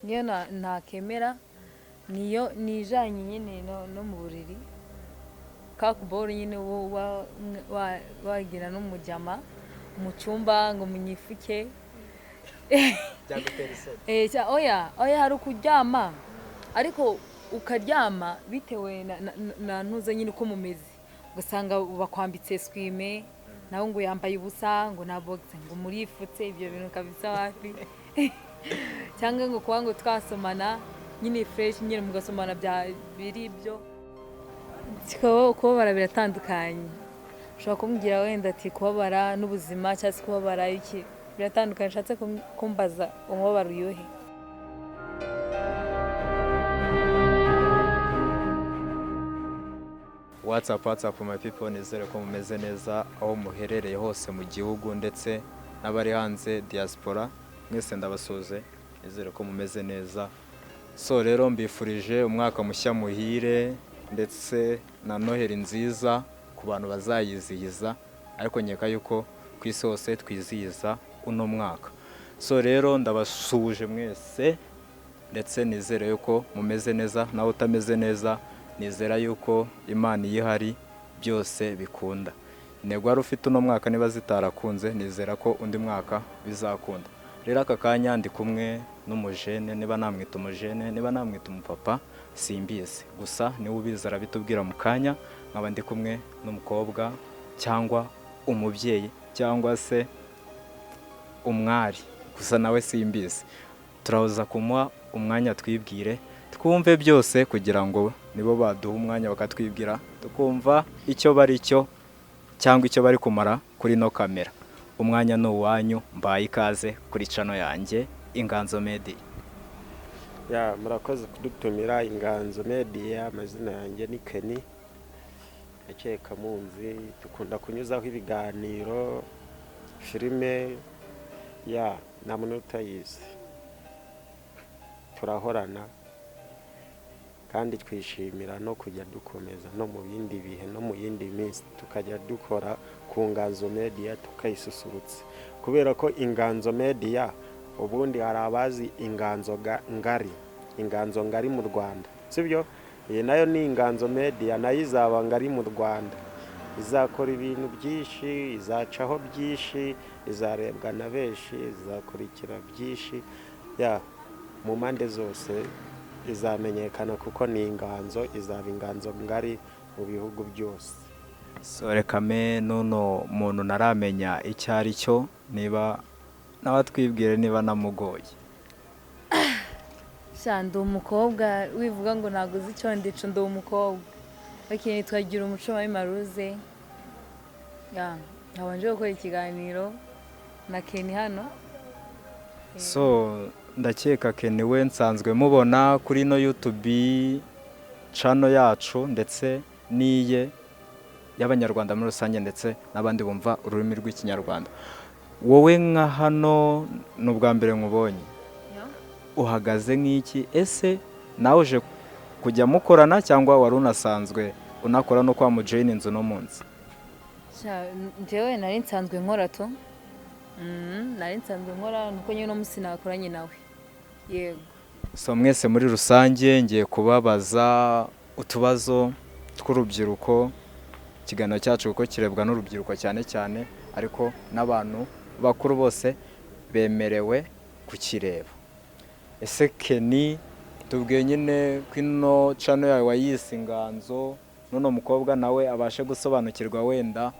niyo ntakemera niyo nijanye nyine no mu buriri kakuboro nyine wagira n'umujama mu cyumba ngo munyifuke oya hari ukuryama ariko ukaryama bitewe na ntuza nyine uko mumeze ugasanga bakwambitse swime nawe ngo yambaye ubusa ngo na box ngo murifutse ibyo bintu kabisa wapi cyangwa ngo kuba ngo twasomana nyine fresh nyine mugasomana bya biri byo kubabara biratandukanye ushobora kumbwira wenda ati kubabara n'ubuzima cyangwa se kubabara iki biratandukanye nshatse kumbaza umubabaro uyohe What's up my people, nizere ko mumeze neza aho muherereye hose mu gihugu ndetse n'abari hanze diaspora mwese ndabasuze nizere ko mumeze neza. So rero mbifurije umwaka mushya muhire ndetse na Noheli nziza ku bantu bazayizihiza, ariko nyeka yuko ku isi hose twizihiza uno mwaka. So rero ndabasuje mwese ndetse nizere yuko mumeze neza, nawe utameze neza nizera yuko Imana ihari byose bikunda. Intego wari ufite uno mwaka niba zitarakunze nizera ko undi mwaka bizakunda. Rero aka kanya ndi kumwe n'umujene, niba namwita umujene niba namwita umupapa simbizi, gusa niwe ubizi arabitubwira mu kanya. Nkaba ndi kumwe n'umukobwa cyangwa umubyeyi cyangwa se umwari, gusa nawe simbizi. Turaza kumuha umwanya twibwire twumve byose kugira ngo nibo baduha umwanya bakatwibwira tukumva icyo bari cyo cyangwa icyo bari kumara kuri no kamera. Umwanya ni uwanyu, mbaye ikaze kuri channel yanjye Inganzo Media. Murakoze kudutumira Inganzo Media. Amazina yanjye ni Kenny Akeka Munzi. Dukunda kunyuzaho ibiganiro, filime, nta muntu utayizi. Turahorana kandi twishimira no kujya dukomeza no mu bindi bihe no mu yindi minsi tukajya dukora ku Inganzo Media tukayisusurutsa, kubera ko Inganzo Media ubundi hari abazi Inganzo ngari mu Rwanda, sibyo? Iyi nayo ni Inganzo Media, nayo izaba ngari mu Rwanda, izakora ibintu byinshi, izacaho byinshi, izarebwa na benshi, izakurikira byinshi, mu mpande zose izamenyekana kuko ni Inganzo, izaba Inganzo ngari mu bihugu byose. So reka nuno muntu naramenya icyo ari cyo, niba nabatwibwire niba namugoye. Ndi umukobwa wivuga ngo ntabwo uzi icyo ndico, ndi umukobwa bakini twagira umuco wa Maruze. Nabanje gukora ikiganiro na Kenny hano. So ndakeka Kenny we nsanzwe mubona kuri no YouTube channel yacu ndetse niye y'abanyarwanda muri rusange ndetse n'abandi bumva ururimi rw'ikinyarwanda. Wowe nka hano n'ubwa mbere nkubonye, uhagaze nk'iki? Ese nawe uje kujya mukorana cyangwa wari unasanzwe unakora no kwa mujene inzu no munsi? Njyewe nari nsanzwe nkora to nari nsanzwe nkora nuko nyine no munsi nakoranye nawe. Yego. So mwese muri rusange ngiye kubabaza utubazo tw'urubyiruko. Ikiganiro cyacu kuko kirebwa n'urubyiruko cyane cyane, ariko n'abantu bakuru bose bemerewe kukireba. Ese Kenny tubwiye nyine kwino channel yawe wayise Inganzo, none umukobwa nawe abashe gusobanukirwa wenda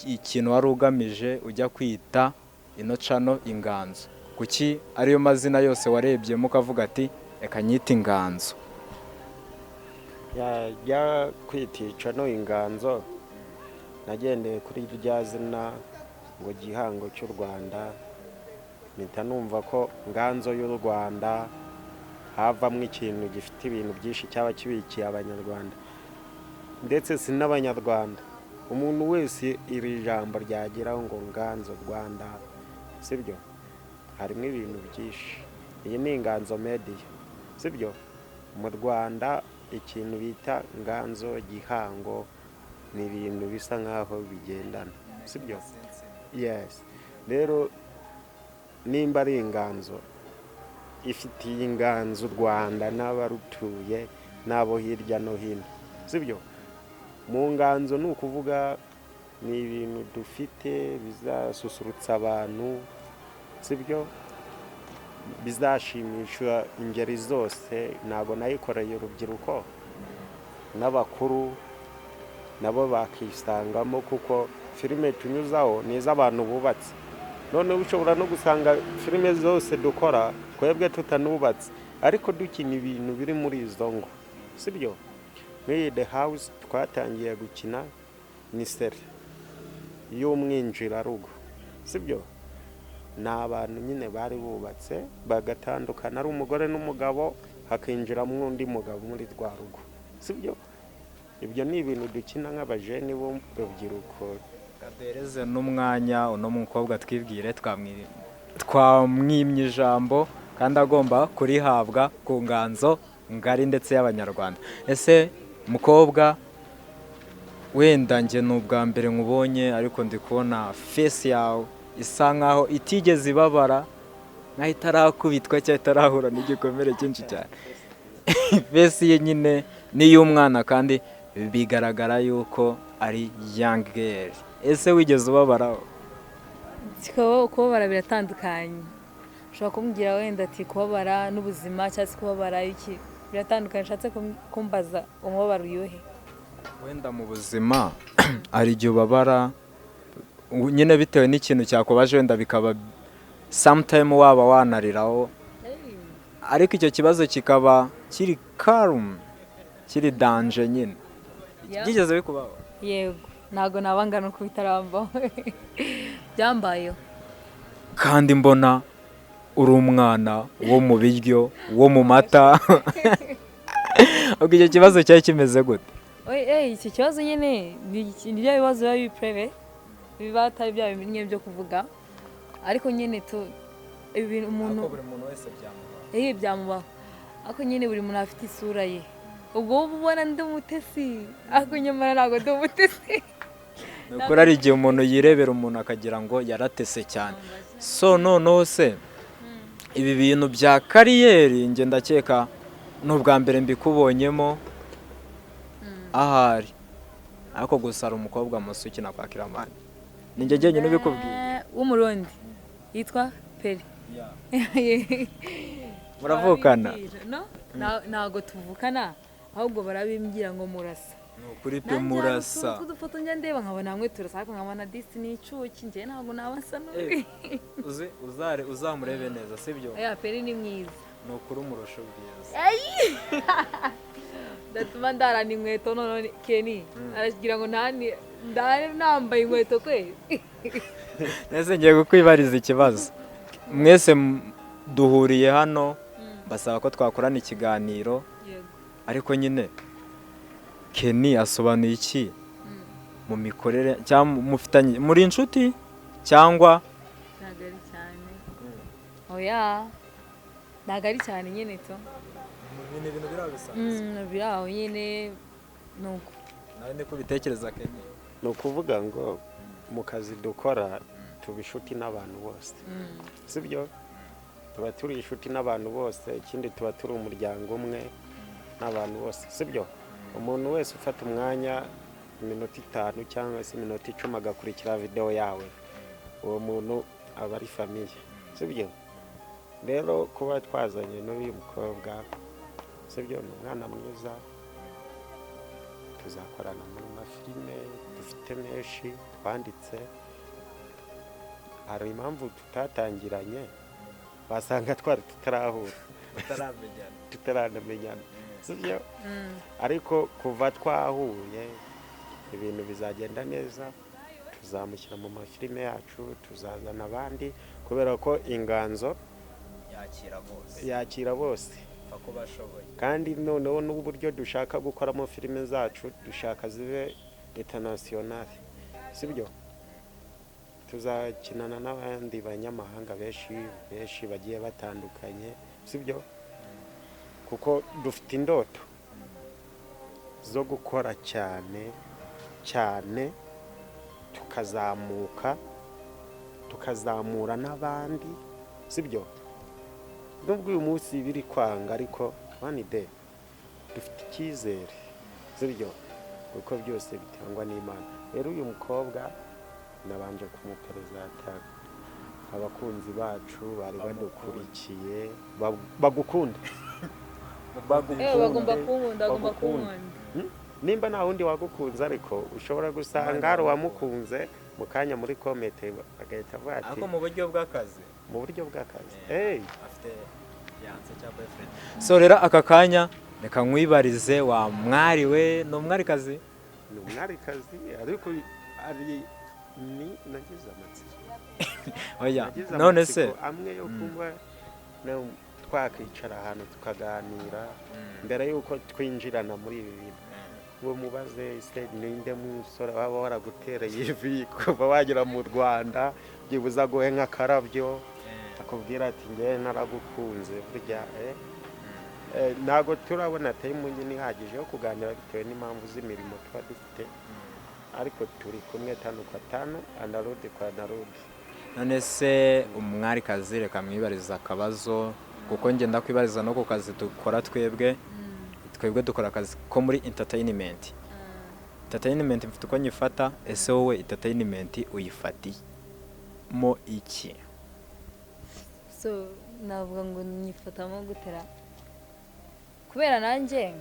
ikintu wari ugamije ujya kwita ino channel Inganzo. Kuki ariyo mazina yose warebye mukavuga ati reka nyite Inganzo? Ya kwitica no Inganzo nagendeye kuri rya zina ngo gihango cy'u Rwanda, mpita numva ko Nganzo y'u Rwanda havamwe ikintu gifite ibintu byinshi cyaba kibikiye abanyarwanda ndetse si n'abanyarwanda. Umuntu wese iri jambo ryageraho ngo Nganzo Rwanda, sibyo? Harimo ibintu byinshi. Iyi ni Inganzo Media, sibyo? Mu Rwanda ikintu bita Nganzo, gihango ni ibintu bisa nkaho bigendana, sibyo? Yes. Rero nimba ari Inganzo ifitiye inganzo u Rwanda n'abarutuye n'abo hirya no hino, sibyo? Mu nganzo ni ukuvuga ni ibintu dufite bizasusurutsa abantu, sibyo? Bizashimisha ingeri zose. Ntabwo nayikoreye urubyiruko n'abakuru nabo bakisangamo, kuko filime tunyuzaho ni iz'abantu bubatse. Noneho ushobora no gusanga filime zose dukora twebwe tutanubatse, ariko dukina ibintu biri muri izo ngo, sibyo? Muri The House twatangiye gukina ni seri y'umwinjirarugo, sibyo? Ni abantu nyine bari bubatse bagatandukana, ari umugore n'umugabo, hakinjiramo undi mugabo muri rwa rugo, sibyo? Ibyo ni ibintu dukina nk'abajeni bo rubyiruko. Kadereze n'umwanya uno mukobwa twibwire, twamwimye ijambo kandi agomba kurihabwa ku nganzo ngari ndetse y'Abanyarwanda. Ese mukobwa, wenda njye ni ubwa mbere nkubonye, ariko ndi kubona face yawe isa nkaho itigeze ibabara, nkaho itarakubitwa cyangwa itarahura n'igikomere cyinshi cyane. Face ye nyine ni iy'umwana kandi bigaragara yuko ari young girl. Ese wigeze ubabaraho? Kubabara biratandukanye. Ushobora kumbwira wenda ati kubabara n'ubuzima cyangwa se kubabara iki biratandukanye. Nshatse kumbaza umubabaro uyuhe? Wenda mu buzima hari igihe ubabara nyine bitewe n'ikintu cyakubaje, wenda bikaba sometime waba wanariraho, ariko icyo kibazo kikaba kiri calm, kiri danger nyine. Byigeze bikubaho? Yego, ntago nabangana uko bitarambaho. Byambayeho. Kandi mbona uri umwana wo mu biryo, wo mu mata. Ubwo icyo kibazo cyari kimeze gute? Iki kibazo nyine ni bya bibazo biba bipreve, biba atari bya bimwe byo kuvuga, ariko nyine ibintu umuntu buri muntu wese byamubaho. Byamubaho. Ariko nyine buri muntu afite isura ye. Ubwo ubona ndi umutesi, ariko nyamara ntabwo ndi umutesi. Nukuri ari igihe umuntu yirebera umuntu akagira ngo yaratese cyane. So noneho se ibi bintu bya kariyeri njye ndakeka n'ubwa mbere mbikubonyemo ahari, ariko gusa ari umukobwa musi ukina kwa Kiramani. Ni njye njyenyine ubikubwiye. W'umurundi yitwa Peri. Muravukana? Ntago tuvukana, ahubwo barabimbwira ngo murasa. Nukuri pe murasa. Udufoto njya ndeba nkabona hamwe turasa, ariko nkabona disi ni icuki, njye ntabwo nabasa n'uri. Uzamurebe neza, sibyo? Peri ni mwiza. Nukuri umurusha ubwiza. Ndatuma ndarana inkweto none Kenny aragira ngo nambaye inkweto kwe. Nese ngiye kukwibariza ikibazo. Mwese duhuriye hano, basaba ko twakorana ikiganiro, ariko nyine Kenny asobanuye iki mu mikorere cyangwa mufitanye muri inshuti cyangwa? Ntabwo ari cyane. Oya, ntabwo ari cyane nyine to. Ibintu birabisanzwe. Biraho nyine nuko. Nawe ndiko bitekereza Kenny. Ni ukuvuga ngo mu kazi dukora tuba inshuti n'abantu bose, sibyo? Tuba turi inshuti n'abantu bose, ikindi tuba turi umuryango umwe n'abantu bose, sibyo? Umuntu wese ufata umwanya iminota 5 cyangwa se iminota 10 agakurikira video yawe, uwo muntu aba ari famiye, sibyo? Rero kuba twazanye n'uyu mukobwa, sibyo, ni umwana mwiza, tuzakorana muri mafilime dufite menshi twanditse. Hari impamvu tutatangiranye, basanga twari tutaramenyana, sibyo? Ariko kuva twahuye ibintu bizagenda neza, tuzamushyira mu mafilime yacu, tuzazana abandi, kubera ko inganzo yakira bose. Kandi noneho n'uburyo dushaka gukoramo filime zacu, dushaka zibe international, sibyo? Tuzakinana n'abandi banyamahanga benshi bagiye batandukanye, sibyo? Kuko dufite indoto zo gukora cyane tukazamura n'abandi, sibyo? nubwo uyu munsi biri kwanga ariko one day dufite icyizere sibyo kuko byose bitangwa n'Imana. Rero uyu mukobwa nabanje kumuperezanta abakunzi bacu bari badukurikiye bagukunda bagomba kunkunda nimba nta wundi wagukunze ariko ushobora gusanga hari uwamukunze mu kanya muri komete bagahita avuga ati ariko mu buryo bw'akazi afite fiance cyangwa boyfriend. So rero aka kanya reka nkwibarize wa mwari we, ni umwarikazi ariko ari ni nagize amatsiko oya none se amwe yo kuba twakwicara ahantu tukaganira mbere yuko twinjirana muri ibi bintu uwo mubaze se ninde musore waba waragutereye ivi kuva wagera mu Rwanda byibuza guhe nk'akarabyo akubwira ati nge naragukunze burya ntago turabona time nyine ihagije yo kuganira bitewe n'impamvu z'imirimo tuba dufite ariko turi kumwe tanu kwa tanu anarudi kwa narudi. none se umwarikazi reka mwibariza akabazo kuko ngenda kwibariza no ku kazi dukora twebwe dukora akazi ko muri entertainment. Entertainment mfite uko nyifata, ese wowe entertainment uyifati mo iki? So navuga ngo nyifatamo gutera kubera nanjye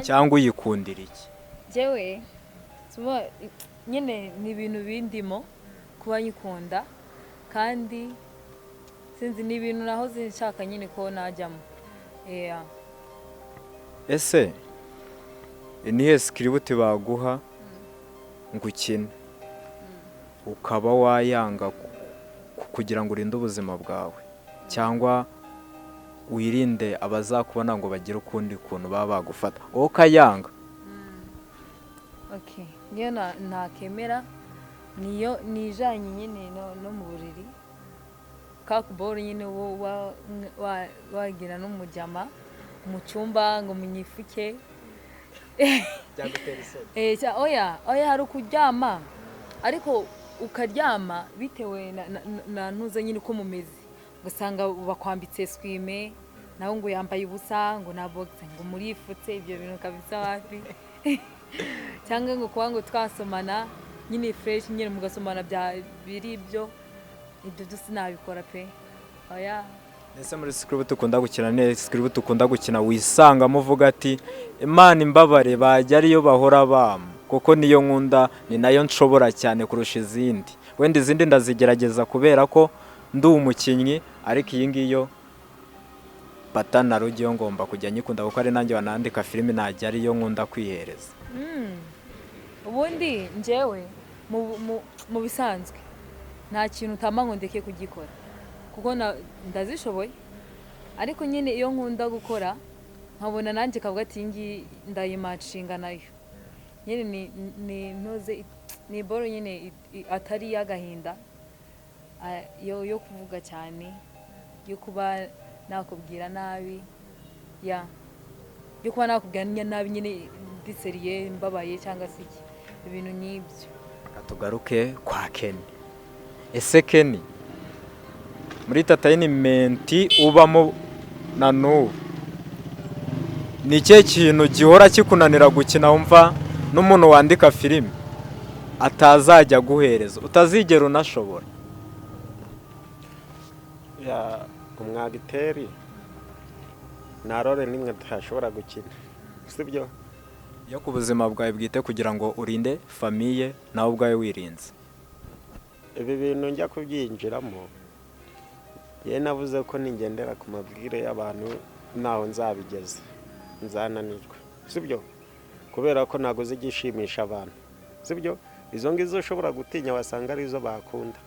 cyangwa uyikundira iki? jewe nyine ni ibintu bindimo kuba nyikunda kandi sinzi ni ibintu naho zinshaka nyine ko najyamo. Ese nihe script baguha ngo ukine ukaba wayanga kugira ngo urinde ubuzima bwawe cyangwa wirinde abazakubona ngo bagire ukundi kuntu baba bagufata wowe kayanga? Okay, niyo nakemera niyo nijanye nyine no mu buriri kakuboro nyine wagira n'umujama mu cyumba ngo munyifuke oya hari ukuryama ariko ukaryama bitewe na ntuze nyine uko mumeze ugasanga bakwambitse swime nawe ngo yambaye ubusa ngo na boxe ngo murifutse ibyo bintu kabisa wapi cyangwa ngo kuba ngo twasomana nyine fresh nyine mugasomana biri ibyo sinabikora pe. Oya ese muri script ukunda gukina script ukunda gukina wisanga muvuga ati Imana imbabare bajya ariyo bahora bam kuko niyo nkunda ni nayo nshobora cyane kurusha izindi, wenda izindi ndazigerageza kubera ko ndi umukinnyi ariko iyi ngiyo batana rugiyo ngomba kujya nyikunda kuko ari nanjye wanandika filime najya ariyo nkunda kwihereza. Ubundi njewe mu bisanzwe nta kintu utamango ndeke kugikora kuko ndazishoboye ariko nyine iyo nkunda gukora nkabona nanjye kavuga ati ngi ndayimacinga nayo nyine ni ntoze ni boro nyine atari yagahinda yo kuvuga cyane yo kuba nakubwira nabi yo kuba nakubwira nabi nyine diseriye mbabaye cyangwa se iki ibintu nk'ibyo. Tugaruke kwa Kenny. Ese Kenny muri entertainment ubamo na n'ubu ni cye kintu gihora kikunanira gukina wumva n'umuntu wandika filime atazajya guhereza utazigera unashobora? Umwagiteri nta role nimwe tutashobora gukina sibyo yo ku buzima bwawe bwite kugira ngo urinde famiye nawe ubwawe wirinze. Ibi bintu njya kubyinjiramo ye navuze ko ningendera ku mabwire y'abantu naho nzabigeze nzananirwa sibyo kubera ko nago zigishimisha abantu sibyo izo ngizo ushobora gutinya wasanga ari zo bakunda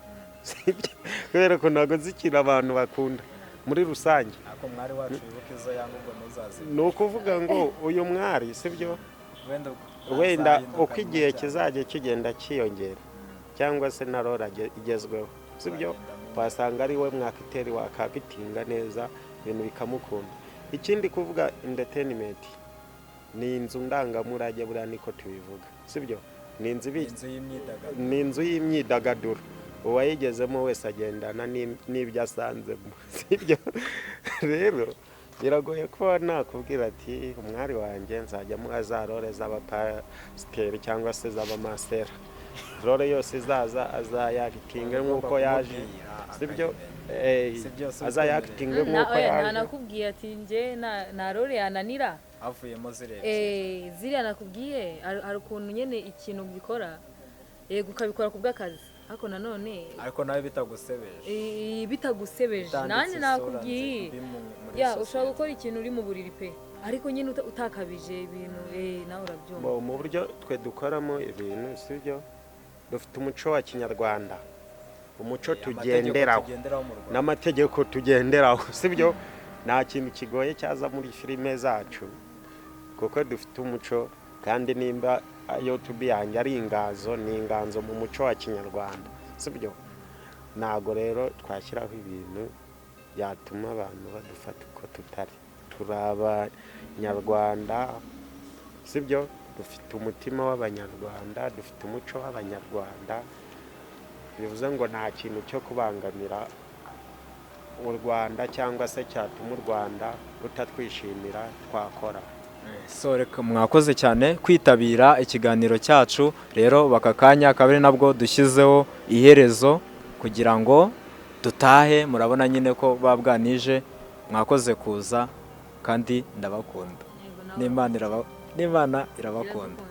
sibyo kubera ko nago zikira abantu bakunda muri rusange. Ako mwari wacu wibuke izo yango ngo muzazi ni ukuvuga ngo uyu mwari sibyo wenda uko igihe kizajya kigenda kiyongera cyangwa se na rora igezweho sibyo wasanga ari we mwakiteri wakabitinga neza ibintu bikamukunda. Ikindi kuvuga entertainment ni inzu ndangamurage buriya niko tubivuga sibyo ni inzu y'imyidagaduro uwayigezemo wese agendana n'ibyo asanzemo sibyo rero biragoye kuba nakubwira ati umwari wanjye nzajyamo azarore z'abapasiteri cyangwa se z'abamasera role yose izaza azayakitinge nk'uko yaje sibyo azayakitinge nk'uko yaje ntanakubwiye ati njye nta role yananira avuyemo zireba ziriya nakubwiye hari ukuntu nyine ikintu gikora yego ukabikora ku bw'akazi ariko nanone ariko nawe bitagusebeje nanjye nakubwiye ushobora gukora ikintu uri mu buriri pe ariko nyine utakabije ibintu nawe urabyumva mu buryo twe dukoramo ibintu sibyo dufite umuco wa kinyarwanda umuco tugenderaho n'amategeko tugenderaho sibyo nta kintu kigoye cyaza muri filime zacu kuko dufite umuco kandi nimba YouTube yanjye ari inganzo ni inganzo mu muco wa kinyarwanda sibyo ntago rero twashyiraho ibintu byatuma abantu badufata uko tutari turi abanyarwanda sibyo dufite umutima w'abanyarwanda dufite umuco w'abanyarwanda bivuze ngo nta kintu cyo kubangamira u Rwanda cyangwa se cyatuma u Rwanda rutatwishimira twakora so reka mwakoze cyane kwitabira ikiganiro cyacu rero baka kanya akaba ari nabwo dushyizeho iherezo kugira ngo dutahe murabona nyine ko babwanije mwakoze kuza kandi ndabakunda n'Imana irabakunda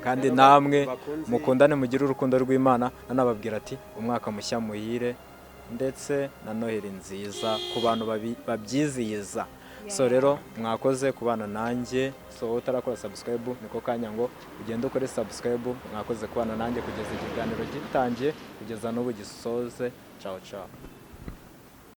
kandi namwe mukundane mugire urukundo rw'Imana nanababwira ati umwaka mushya muhire ndetse na Noheli nziza ku bantu babyizihiza so rero mwakoze kubana nanjye so utarakora subscribe niko kanya ngo ugende ukore subscribe mwakoze kubana nanjye kugeza ikiganiro gitangiye kugeza n'ubu gisoze ciao ciao